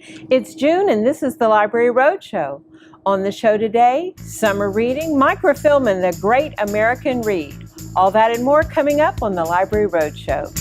It's June and this is the Library Roadshow. On the show today, summer reading, microfilm, and the Great American Read. All that and more coming up on the Library Roadshow.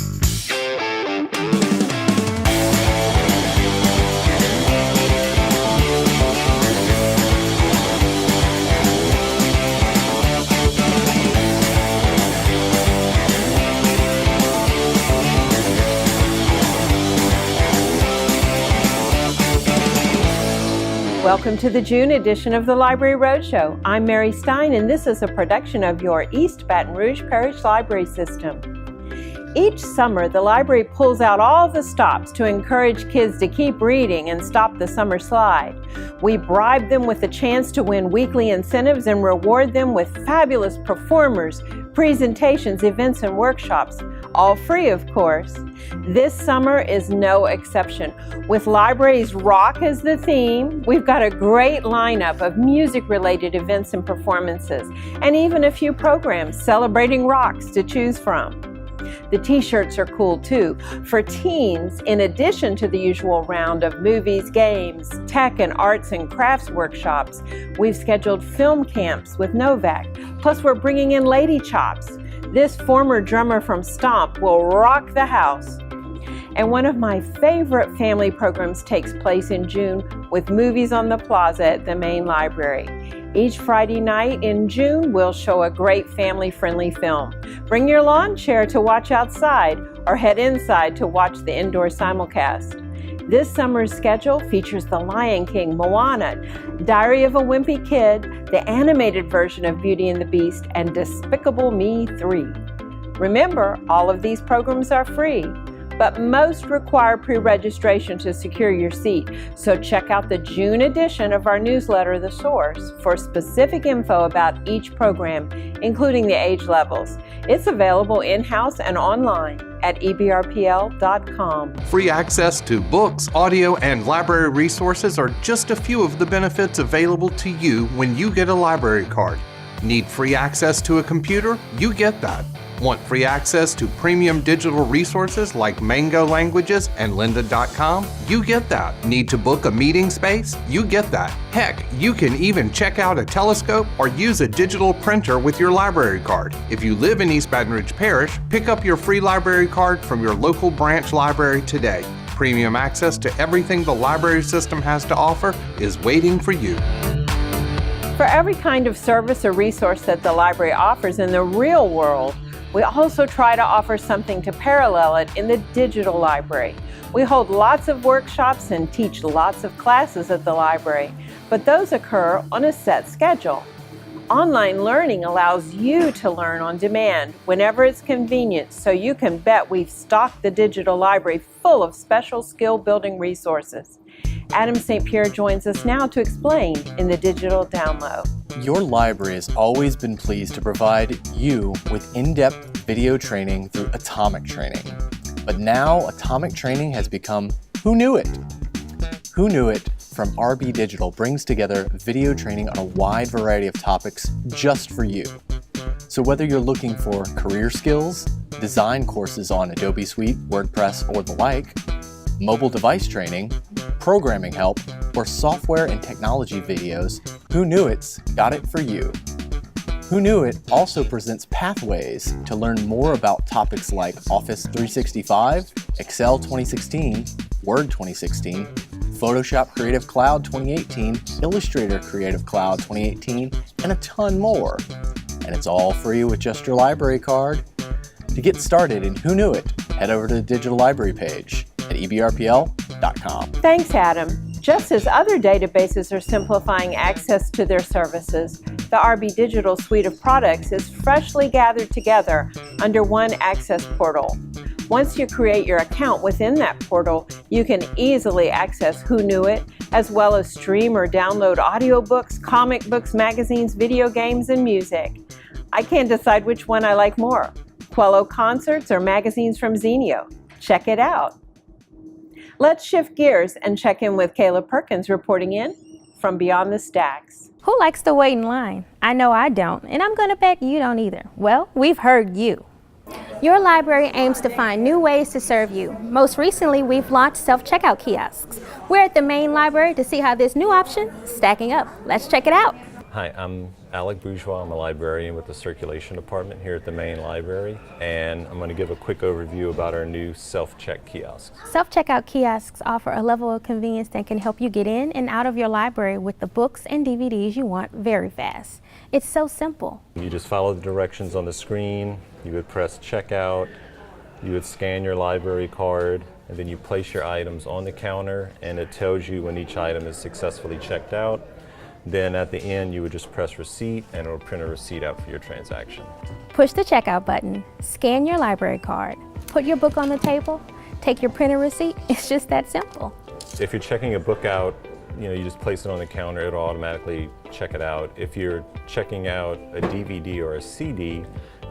Welcome to the June edition of the Library Roadshow. I'm Mary Stein, and this is a production of your East Baton Rouge Parish Library System. Each summer, the library pulls out all the stops to encourage kids to keep reading and stop the summer slide. We bribe them with the chance to win weekly incentives and reward them with fabulous performers, presentations, events, and workshops, all free, of course. This summer is no exception. With Libraries Rock as the theme, we've got a great lineup of music-related events and performances, and even a few programs celebrating rocks to choose from. The t-shirts are cool too. For teens, in addition to the usual round of movies, games, tech and arts and crafts workshops, we've scheduled film camps with Novak. Plus we're bringing in Lady Chops. This former drummer from Stomp will rock the house. And one of my favorite family programs takes place in June with Movies on the Plaza at the main library. Each Friday night in June, we'll show a great family-friendly film. Bring your lawn chair to watch outside or head inside to watch the indoor simulcast. This summer's schedule features The Lion King, Moana, Diary of a Wimpy Kid, the animated version of Beauty and the Beast, and Despicable Me 3. Remember, all of these programs are free, but most require pre-registration to secure your seat. So check out the June edition of our newsletter, The Source, for specific info about each program, including the age levels. It's available in-house and online at ebrpl.com. Free access to books, audio, and library resources are just a few of the benefits available to you when you get a library card. Need free access to a computer? You get that. Want free access to premium digital resources like Mango Languages and lynda.com? You get that. Need to book a meeting space? You get that. Heck, you can even check out a telescope or use a digital printer with your library card. If you live in East Baton Rouge Parish, pick up your free library card from your local branch library today. Premium access to everything the library system has to offer is waiting for you. For every kind of service or resource that the library offers in the real world, we also try to offer something to parallel it in the digital library. We hold lots of workshops and teach lots of classes at the library, but those occur on a set schedule. Online learning allows you to learn on demand whenever it's convenient, so you can bet we've stocked the digital library full of special skill-building resources. Adam St. Pierre joins us now to explain in the digital download. Your library has always been pleased to provide you with in-depth video training through Atomic Training. But now Atomic Training has become Who Knew It? Who Knew It from RB Digital brings together video training on a wide variety of topics just for you. So whether you're looking for career skills, design courses on Adobe Suite, WordPress, or the like, mobile device training, programming help, or software and technology videos, Who Knew It's got it for you. Who Knew It also presents pathways to learn more about topics like Office 365, Excel 2016, Word 2016, Photoshop Creative Cloud 2018, Illustrator Creative Cloud 2018, and a ton more. And it's all free with just your library card. To get started in Who Knew It, head over to the digital library page at ebrpl.com. Thanks, Adam. Just as other databases are simplifying access to their services, the RB Digital suite of products is freshly gathered together under one access portal. Once you create your account within that portal, you can easily access Who Knew It, as well as stream or download audiobooks, comic books, magazines, video games, and music. I can't decide which one I like more, Quello concerts or magazines from Zenio. Check it out. Let's shift gears and check in with Kayla Perkins reporting in from Beyond the Stacks. Who likes to wait in line? I know I don't, and I'm going to bet you don't either. Well, we've heard you. Your library aims to find new ways to serve you. Most recently, we've launched self-checkout kiosks. We're at the main library to see how this new option is stacking up. Let's check it out. Hi, I'm Alec Bourgeois. I'm a librarian with the circulation department here at the main library, and I'm going to give a quick overview about our new self-check kiosks. Self-checkout kiosks offer a level of convenience that can help you get in and out of your library with the books and DVDs you want very fast. It's so simple. You just follow the directions on the screen, you would press checkout, you would scan your library card, and then you place your items on the counter, and it tells you when each item is successfully checked out. Then at the end, you would just press receipt and it will print a receipt out for your transaction. Push the checkout button, scan your library card, put your book on the table, take your printed receipt. It's just that simple. If you're checking a book out, you just place it on the counter, it'll automatically check it out. If you're checking out a DVD or a CD,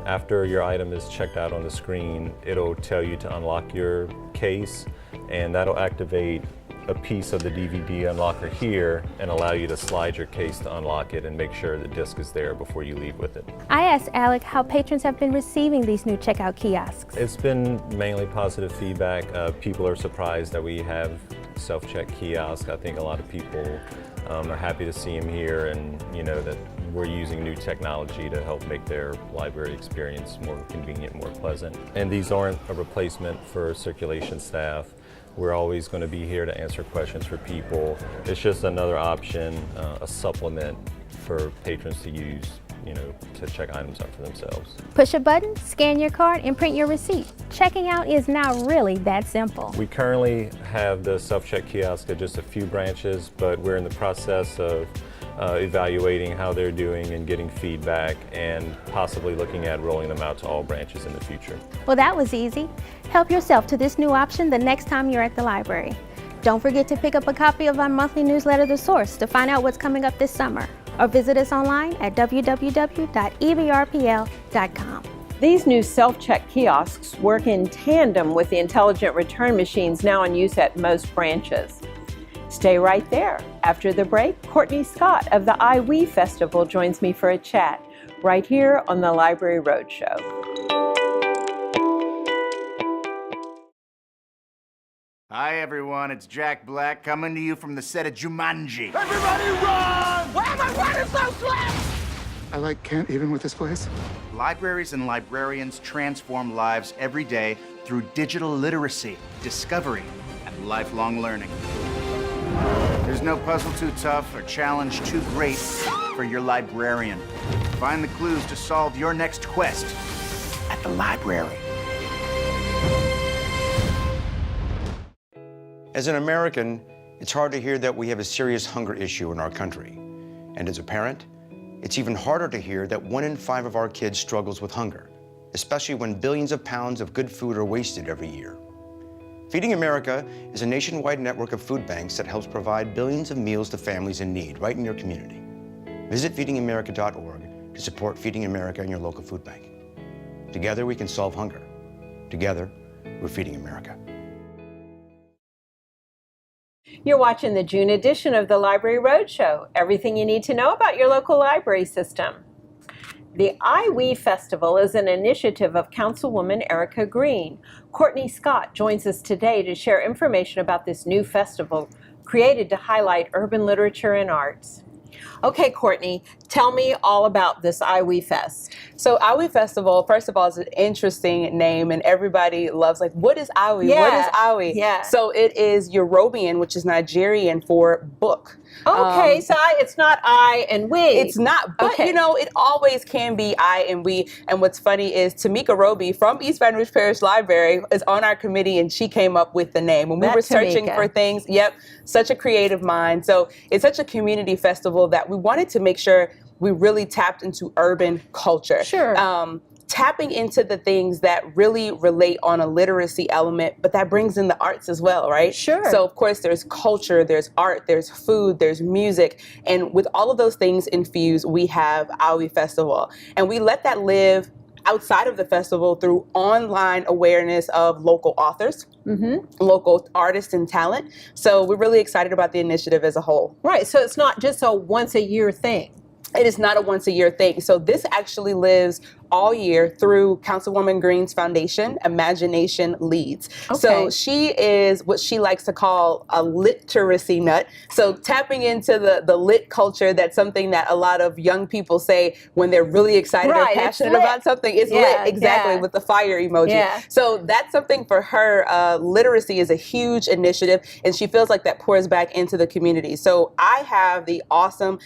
after your item is checked out on the screen, it'll tell you to unlock your case, and that'll activate a piece of the DVD unlocker here and allow you to slide your case to unlock it and make sure the disc is there before you leave with it. I asked Alec how patrons have been receiving these new checkout kiosks. It's been mainly positive feedback. People are surprised that we have self-check kiosks. I think a lot of people are happy to see them here, and that we're using new technology to help make their library experience more convenient, more pleasant. And these aren't a replacement for circulation staff. We're always going to be here to answer questions for people. It's just another option, a supplement for patrons to use, to check items out for themselves. Push a button, scan your card, and print your receipt. Checking out is now really that simple. We currently have the self-check kiosk at just a few branches, but we're in the process of evaluating how they're doing and getting feedback, and possibly looking at rolling them out to all branches in the future. Well, that was easy. Help yourself to this new option the next time you're at the library. Don't forget to pick up a copy of our monthly newsletter, The Source, to find out what's coming up this summer, or visit us online at www.evrpl.com. These new self-check kiosks work in tandem with the intelligent return machines now in use at most branches. Stay right there. After the break, Courtney Scott of the iWe Festival joins me for a chat right here on the Library Roadshow. Hi everyone, it's Jack Black coming to you from the set of Jumanji. Everybody run! Why am I running so slow? I can't even with this place. Libraries and librarians transform lives every day through digital literacy, discovery, and lifelong learning. There's no puzzle too tough or challenge too great for your librarian. Find the clues to solve your next quest at the library. As an American, it's hard to hear that we have a serious hunger issue in our country. And as a parent, it's even harder to hear that 1 in 5 of our kids struggles with hunger, especially when billions of pounds of good food are wasted every year. Feeding America is a nationwide network of food banks that helps provide billions of meals to families in need right in your community. Visit feedingamerica.org to support Feeding America and your local food bank. Together we can solve hunger. Together, we're Feeding America. You're watching the June edition of the Library Roadshow. Everything you need to know about your local library system. The iWe Festival is an initiative of Councilwoman Erica Green. Courtney Scott joins us today to share information about this new festival created to highlight urban literature and arts. Okay, Courtney, tell me all about this iWe Fest. So iWe Festival, first of all, is an interesting name, and everybody loves, what is iWe? Yeah. What is iWe? Yeah. So it is Yorubian, which is Nigerian for book. Okay, so it's not I and we. It's not, but okay. It always can be I and we. And what's funny is Tamika Roby from East Baton Rouge Parish Library is on our committee, and she came up with the name. When we were searching for things, such a creative mind. So it's such a community festival that we wanted to make sure we really tapped into urban culture. Sure. Tapping into the things that really relate on a literacy element, but that brings in the arts as well, right? Sure. So of course there's culture, there's art, there's food, there's music, and with all of those things infused, we have iWe Festival. And we let that live outside of the festival through online awareness of local authors, local artists and talent. So we're really excited about the initiative as a whole. Right, so it's not just a once a year thing. It is not a once a year thing. So this actually lives all year through Councilwoman Green's foundation, Imagination Leads. Okay. So she is what she likes to call a literacy nut. So tapping into the lit culture, that's something that a lot of young people say when they're really excited or passionate about something. It's lit, exactly, with the fire emoji. Yeah. So that's something for her. Literacy is a huge initiative, and she feels like that pours back into the community. So I have the awesome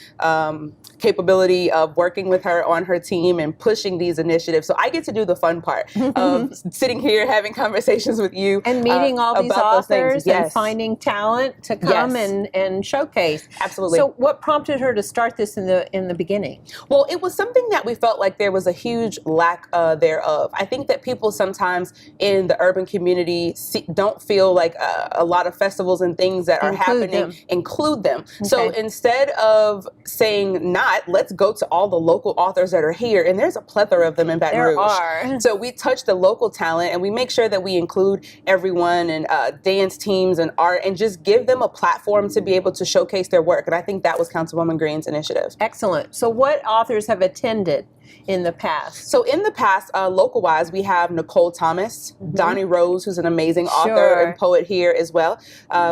capability of working with her on her team and pushing these initiatives. So I get to do the fun part of sitting here having conversations with you and meeting all these authors and finding talent to come and showcase. Absolutely. So what prompted her to start this in the beginning? Well, it was something that we felt like there was a huge lack thereof. I think that people sometimes in the urban community don't feel like a lot of festivals and things that are happening include them. Okay. So instead of saying not, let's go to all the local authors that are here, and there's a plethora of them in Baton Rouge. There are. So we touch the local talent, and we make sure that we include everyone and dance teams and art, and just give them a platform to be able to showcase their work. And I think that was Councilwoman Green's initiative. Excellent. So what authors have attended in the past? So in the past, local-wise, we have Nicole Thomas, Donnie Rose, who's an amazing author and poet here as well.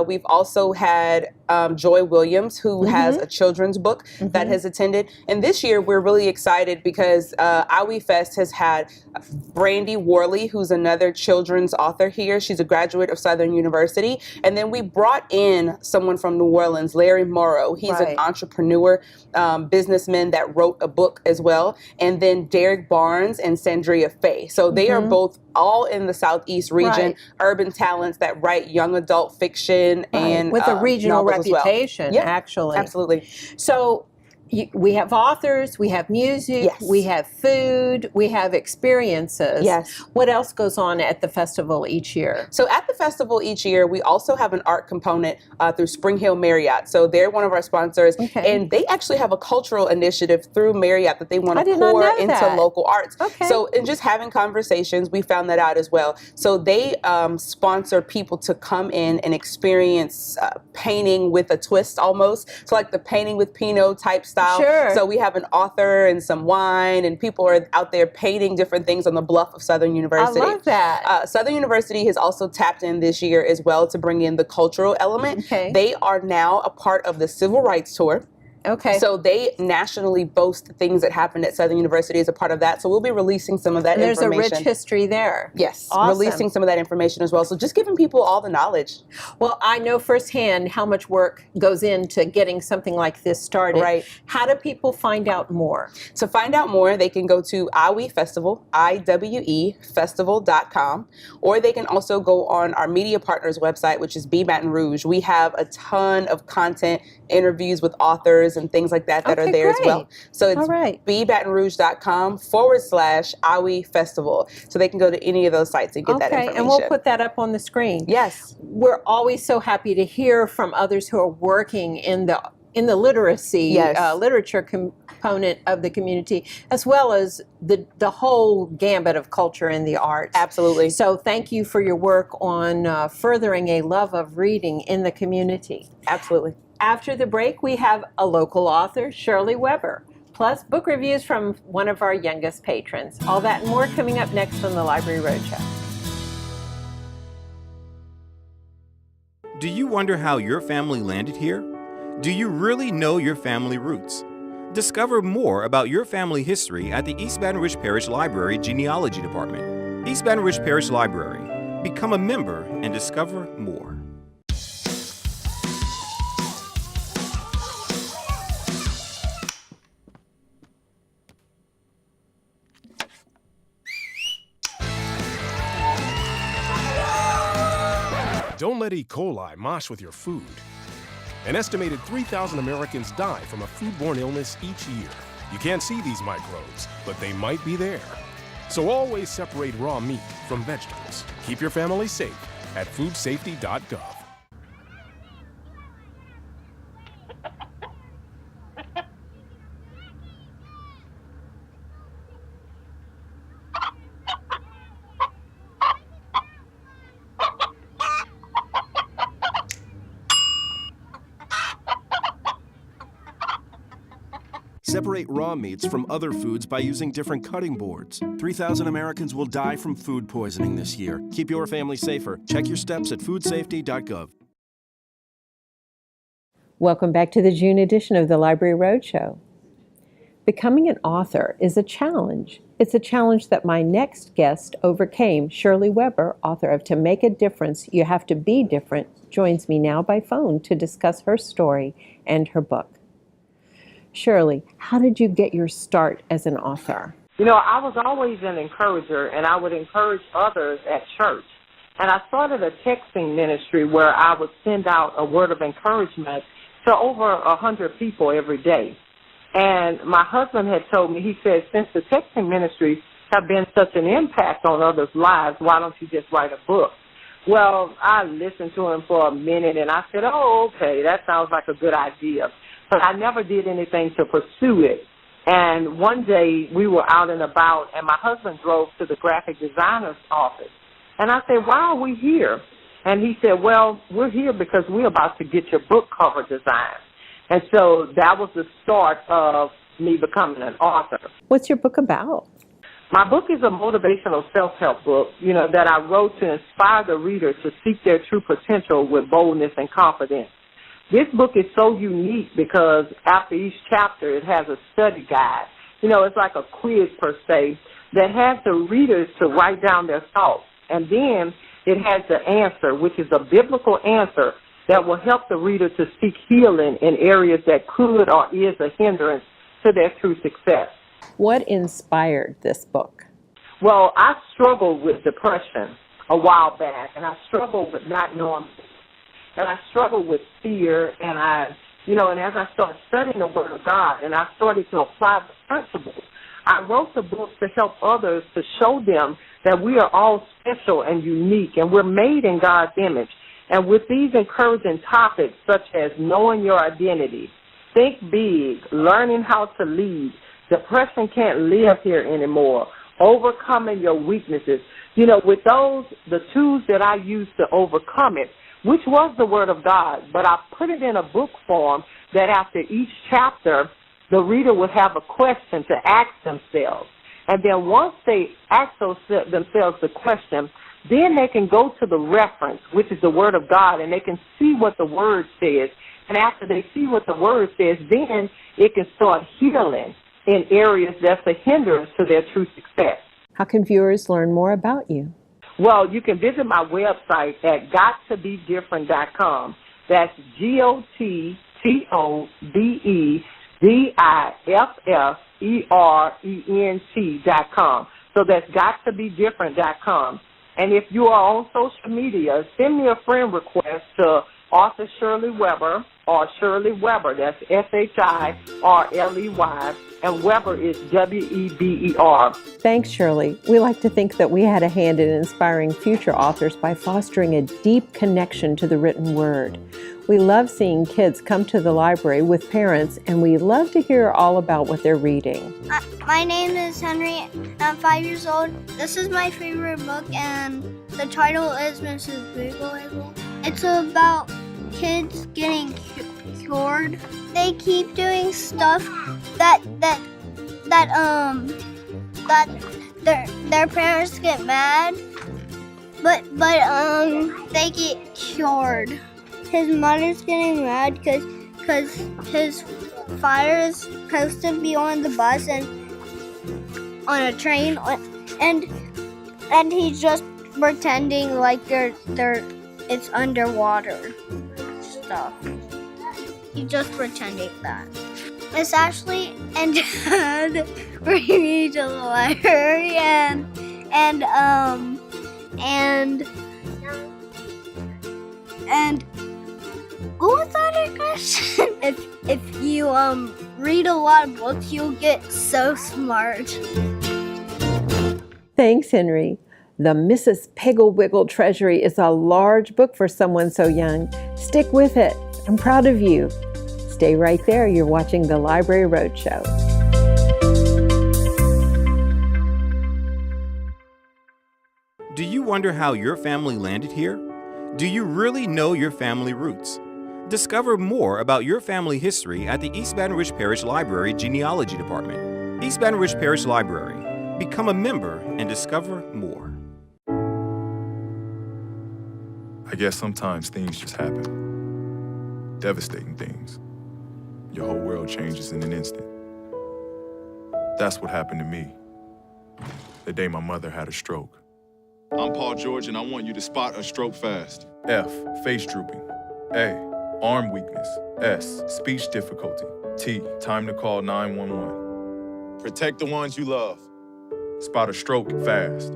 We've also had Joy Williams, who has a children's book that has attended. And this year, we're really excited because Owie Fest has had Brandy Worley, who's another children's author here. She's a graduate of Southern University. And then we brought in someone from New Orleans, Larry Morrow. He's an entrepreneur, businessman that wrote a book as well. And then Derek Barnes and Sandria Faye. So they are both all in the Southeast region, urban talents that write young adult fiction and with a regional reputation, actually. Absolutely. So we have authors, we have music, we have food, we have experiences. Yes. What else goes on at the festival each year? So at the festival each year, we also have an art component through Spring Hill Marriott. So they're one of our sponsors, and they actually have a cultural initiative through Marriott that they want to pour into local arts. So in just having conversations, we found that out as well. So they sponsor people to come in and experience painting with a twist almost. So like the painting with Pinot type style. So we have an author and some wine, and people are out there painting different things on the bluff of Southern University. I love that. Southern University has also tapped in this year as well to bring in the cultural element. They are now a part of the Civil Rights Tour. So they nationally boast things that happened at Southern University as a part of that. So we'll be releasing some of that information. There's a rich history there. Yes, releasing some of that information as well. So just giving people all the knowledge. Well, I know firsthand how much work goes into getting something like this started. Right. How do people find out more? To find out more, they can go to IWE Festival, IWEfestival.com, or they can also go on our media partners website, which is Baton Rouge. We have a ton of content, interviews with authors and things like that are there as well. So it's BeBatonRouge.com/IWE Festival. So they can go to any of those sites and get that information. And we'll put that up on the screen. Yes. We're always so happy to hear from others who are working in the literacy, literature component of the community, as well as the whole gambit of culture and the arts. Absolutely. So thank you for your work on furthering a love of reading in the community. Absolutely. After the break, we have a local author, Shirley Weber, plus book reviews from one of our youngest patrons. All that and more coming up next on the Library Roadshow. Do you wonder how your family landed here? Do you really know your family roots? Discover more about your family history at the East Baton Rouge Parish Library Genealogy Department. East Baton Rouge Parish Library. Become a member and discover more. Don't let E. coli mosh with your food. An estimated 3,000 Americans die from a foodborne illness each year. You can't see these microbes, but they might be there. So always separate raw meat from vegetables. Keep your family safe at foodsafety.gov. Separate raw meats from other foods by using different cutting boards. 3,000 Americans will die from food poisoning this year. Keep your family safer. Check your steps at foodsafety.gov. Welcome back to the June edition of the Library Roadshow. Becoming an author is a challenge. It's a challenge that my next guest overcame. Shirley Weber, author of To Make a Difference, You Have to Be Different, joins me now by phone to discuss her story and her book. Shirley, how did you get your start as an author? You know, I was always an encourager, and I would encourage others at church. And I started a texting ministry where I would send out a word of encouragement to over 100 people every day. And my husband had told me, he said, since the texting ministries have been such an impact on others' lives, why don't you just write a book? Well, I listened to him for a minute, and I said, oh, okay, that sounds like a good idea. But I never did anything to pursue it. And one day we were out and about, and my husband drove to the graphic designer's office. And I said, why are we here? And he said, well, we're here because we're about to get your book cover designed. And so that was the start of me becoming an author. What's your book about? My book is a motivational self-help book, that I wrote to inspire the reader to seek their true potential with boldness and confidence. This book is so unique because after each chapter it has a study guide. It's like a quiz per se that has the readers to write down their thoughts. And then it has the answer, which is a biblical answer that will help the reader to seek healing in areas that could or is a hindrance to their true success. What inspired this book? Well, I struggled with depression a while back, and I struggled with not knowing, and I struggled with fear, and and as I started studying the Word of God, and I started to apply the principles, I wrote the book to help others, to show them that we are all special and unique, and we're made in God's image. And with these encouraging topics, such as knowing your identity, think big, learning how to lead, depression can't live here anymore, overcoming your weaknesses, with those, the tools that I used to overcome it, which was the Word of God, but I put it in a book form that after each chapter, the reader would have a question to ask themselves. And then once they ask themselves the question, then they can go to the reference, which is the Word of God, and they can see what the Word says. And after they see what the Word says, then it can start healing in areas that's a hindrance to their true success. How can viewers learn more about you? Well, you can visit my website at gottobedifferent.com. That's GOTTOBEDIFFERENT.com. So that's gottobedifferent.com. And if you are on social media, send me a friend request to author Shirley Weber or Shirley Weber. That's SHIRLEY, and Weber is WEBER. Thanks, Shirley. We like to think that we had a hand in inspiring future authors by fostering a deep connection to the written word. We love seeing kids come to the library with parents, and we love to hear all about what they're reading. My name is Henry. I'm 5 years old. This is my favorite book, and the title is Mrs. Wiggle. It's about kids getting cured. They keep doing stuff that their parents get mad, but they get cured. His mother's getting mad because his father is supposed to be on the bus and on a train, and he's just pretending like it's underwater stuff. He's just pretending that. Miss Ashley and Dad bring me to the library and what was that other question? If you read a lot of books, you'll get so smart. Thanks, Henry. The Mrs. Piggle Wiggle Treasury is a large book for someone so young. Stick with it. I'm proud of you. Stay right there. You're watching the Library Roadshow. Do you wonder how your family landed here? Do you really know your family roots? Discover more about your family history at the East Baton Rouge Parish Library Genealogy Department. East Baton Rouge Parish Library. Become a member and discover more. I guess sometimes things just happen. Devastating things. Your whole world changes in an instant. That's what happened to me the day my mother had a stroke. I'm Paul George, and I want you to spot a stroke fast. F, face drooping. A, arm weakness. S, speech difficulty. T, time to call 911. Protect the ones you love. Spot a stroke fast.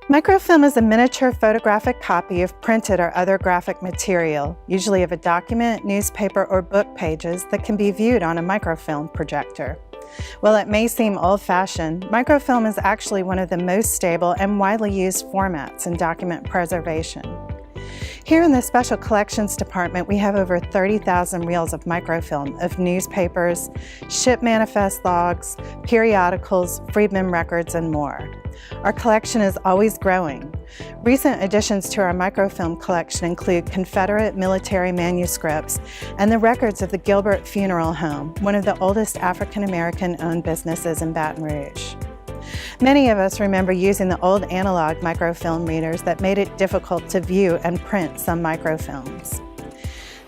Microfilm is a miniature photographic copy of printed or other graphic material, usually of a document, newspaper, or book pages that can be viewed on a microfilm projector. While it may seem old-fashioned, microfilm is actually one of the most stable and widely used formats in document preservation. Here in the Special Collections Department, we have over 30,000 reels of microfilm of newspapers, ship manifest logs, periodicals, freedmen records, and more. Our collection is always growing. Recent additions to our microfilm collection include Confederate military manuscripts and the records of the Gilbert Funeral Home, one of the oldest African-American owned businesses in Baton Rouge. Many of us remember using the old analog microfilm readers that made it difficult to view and print some microfilms.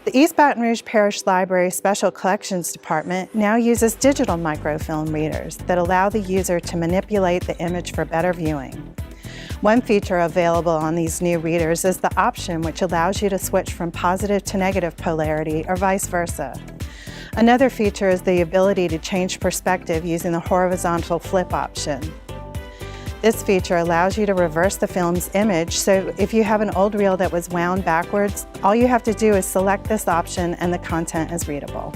The East Baton Rouge Parish Library Special Collections Department now uses digital microfilm readers that allow the user to manipulate the image for better viewing. One feature available on these new readers is the option which allows you to switch from positive to negative polarity or vice versa. Another feature is the ability to change perspective using the horizontal flip option. This feature allows you to reverse the film's image, so if you have an old reel that was wound backwards, all you have to do is select this option and the content is readable.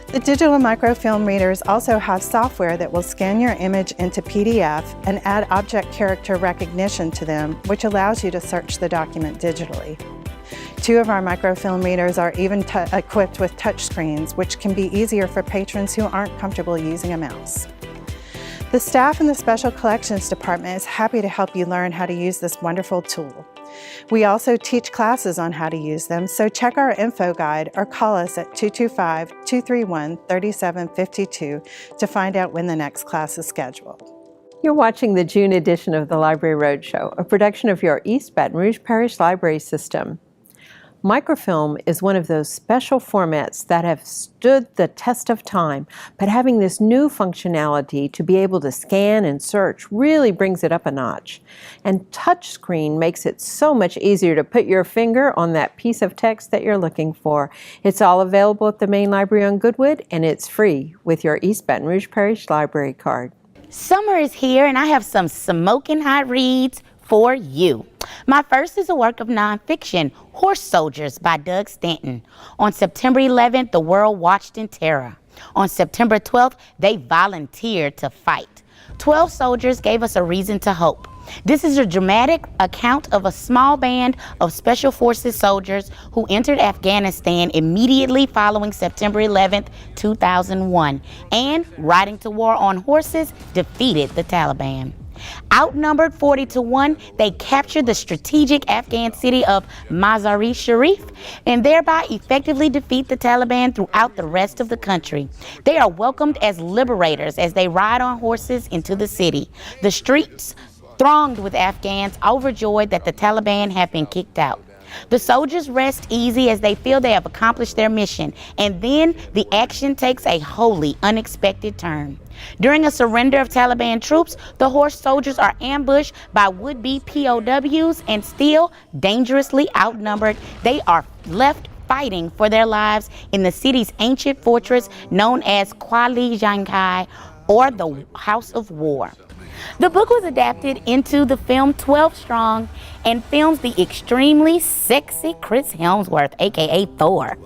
The digital microfilm readers also have software that will scan your image into PDF and add object character recognition to them, which allows you to search the document digitally. Two of our microfilm readers are even equipped with touchscreens, which can be easier for patrons who aren't comfortable using a mouse. The staff in the Special Collections Department is happy to help you learn how to use this wonderful tool. We also teach classes on how to use them, so check our info guide or call us at 225-231-3752 to find out when the next class is scheduled. You're watching the June edition of the Library Roadshow, a production of your East Baton Rouge Parish Library System. Microfilm is one of those special formats that have stood the test of time, but having this new functionality to be able to scan and search really brings it up a notch. And touchscreen makes it so much easier to put your finger on that piece of text that you're looking for. It's all available at the main library on Goodwood, and it's free with your East Baton Rouge Parish Library card. Summer is here, and I have some smoking hot reads for you. My first is a work of nonfiction, Horse Soldiers by Doug Stanton. On September 11th, the world watched in terror. On September 12th, they volunteered to fight. 12 soldiers gave us a reason to hope. This is a dramatic account of a small band of Special Forces soldiers who entered Afghanistan immediately following September 11th, 2001, and, riding to war on horses, defeated the Taliban. Outnumbered 40-1, they captured the strategic Afghan city of Mazar-e-Sharif and thereby effectively defeat the Taliban throughout the rest of the country. They are welcomed as liberators as they ride on horses into the city. The streets thronged with Afghans overjoyed that the Taliban have been kicked out. The soldiers rest easy as they feel they have accomplished their mission, and then the action takes a wholly unexpected turn. During a surrender of Taliban troops, the horse soldiers are ambushed by would-be POWs, and still dangerously outnumbered, they are left fighting for their lives in the city's ancient fortress known as Kwali Jankai, or the House of War. The book was adapted into the film 12 Strong and films the extremely sexy Chris Hemsworth, aka Thor.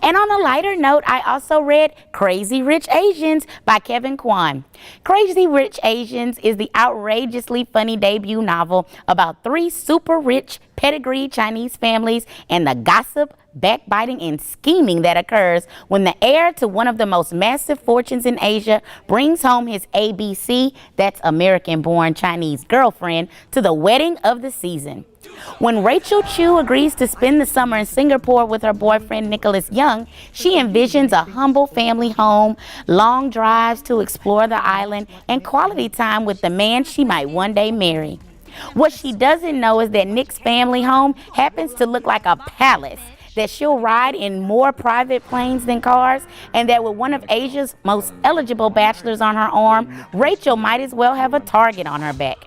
And on a lighter note, I also read Crazy Rich Asians by Kevin Kwan. Crazy Rich Asians is the outrageously funny debut novel about three super rich pedigreed Chinese families and the gossip, backbiting, and scheming that occurs when the heir to one of the most massive fortunes in Asia brings home his ABC, that's American-born Chinese girlfriend, to the wedding of the season. When Rachel Chu agrees to spend the summer in Singapore with her boyfriend Nicholas Young, she envisions a humble family home, long drives to explore the island, and quality time with the man she might one day marry. What she doesn't know is that Nick's family home happens to look like a palace, that she'll ride in more private planes than cars, and that with one of Asia's most eligible bachelors on her arm, Rachel might as well have a target on her back.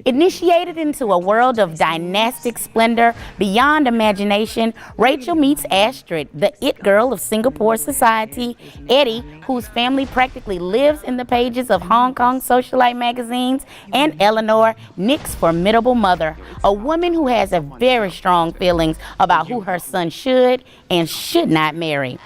Initiated into a world of dynastic splendor beyond imagination, Rachel meets Astrid, the it girl of Singapore society, Eddie, whose family practically lives in the pages of Hong Kong socialite magazines, and Eleanor, Nick's formidable mother, a woman who has a very strong feelings about who her son should and should not marry.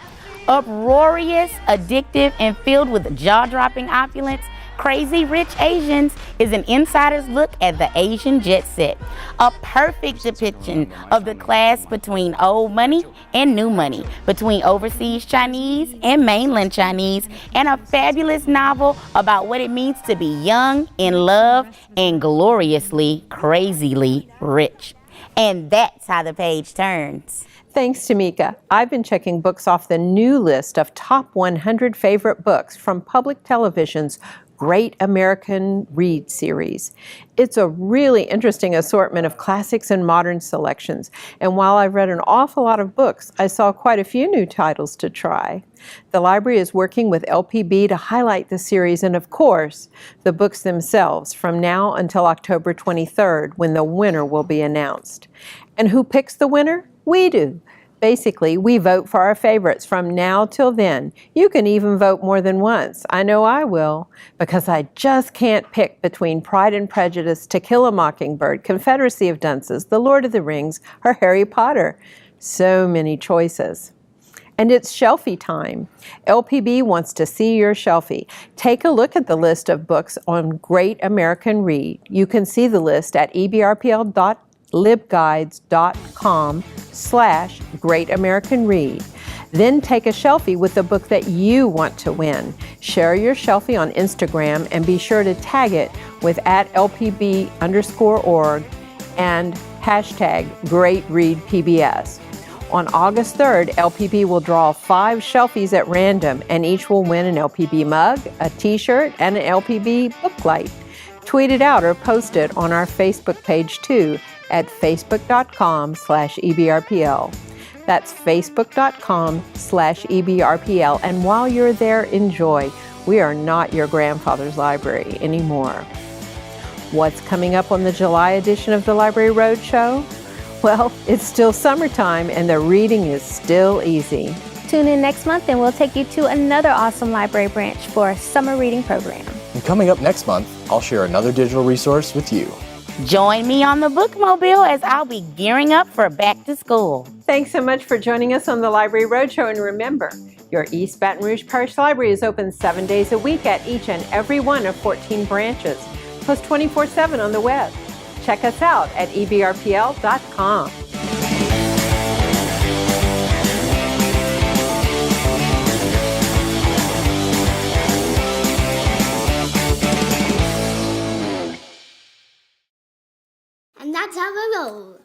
Uproarious, addictive, and filled with jaw-dropping opulence, Crazy Rich Asians is an insider's look at the Asian jet set, a perfect depiction of the clash between old money and new money, between overseas Chinese and mainland Chinese, and a fabulous novel about what it means to be young, in love, and gloriously, crazily rich. And that's how the page turns. Thanks, Tamika. I've been checking books off the new list of top 100 favorite books from public television's Great American Read series. It's a really interesting assortment of classics and modern selections. And while I've read an awful lot of books, I saw quite a few new titles to try. The library is working with LPB to highlight the series and, of course, the books themselves from now until October 23rd, when the winner will be announced. And who picks the winner? We do. Basically, we vote for our favorites from now till then. You can even vote more than once. I know I will, because I just can't pick between Pride and Prejudice, To Kill a Mockingbird, Confederacy of Dunces, The Lord of the Rings, or Harry Potter. So many choices. And it's shelfie time. LPB wants to see your shelfie. Take a look at the list of books on Great American Read. You can see the list at ebrpl.libguides.com/Great American Read. Then take a selfie with the book that you want to win. Share your selfie on Instagram and be sure to tag it with @LPB_org and #GreatReadPBS. On August 3rd, LPB will draw 5 selfies at random, and each will win an LPB mug, a t-shirt, and an LPB book light. Tweet it out or post it on our Facebook page too at facebook.com/EBRPL. That's facebook.com/EBRPL. And while you're there, enjoy. We are not your grandfather's library anymore. What's coming up on the July edition of the Library Roadshow? Well, it's still summertime and the reading is still easy. Tune in next month and we'll take you to another awesome library branch for a summer reading program. And coming up next month, I'll share another digital resource with you. Join me on the bookmobile as I'll be gearing up for back to school. Thanks so much for joining us on the Library Roadshow. And remember, your East Baton Rouge Parish Library is open 7 days a week at each and every one of 14 branches, plus 24/7 on the web. Check us out at ebrpl.com. And that's how it goes.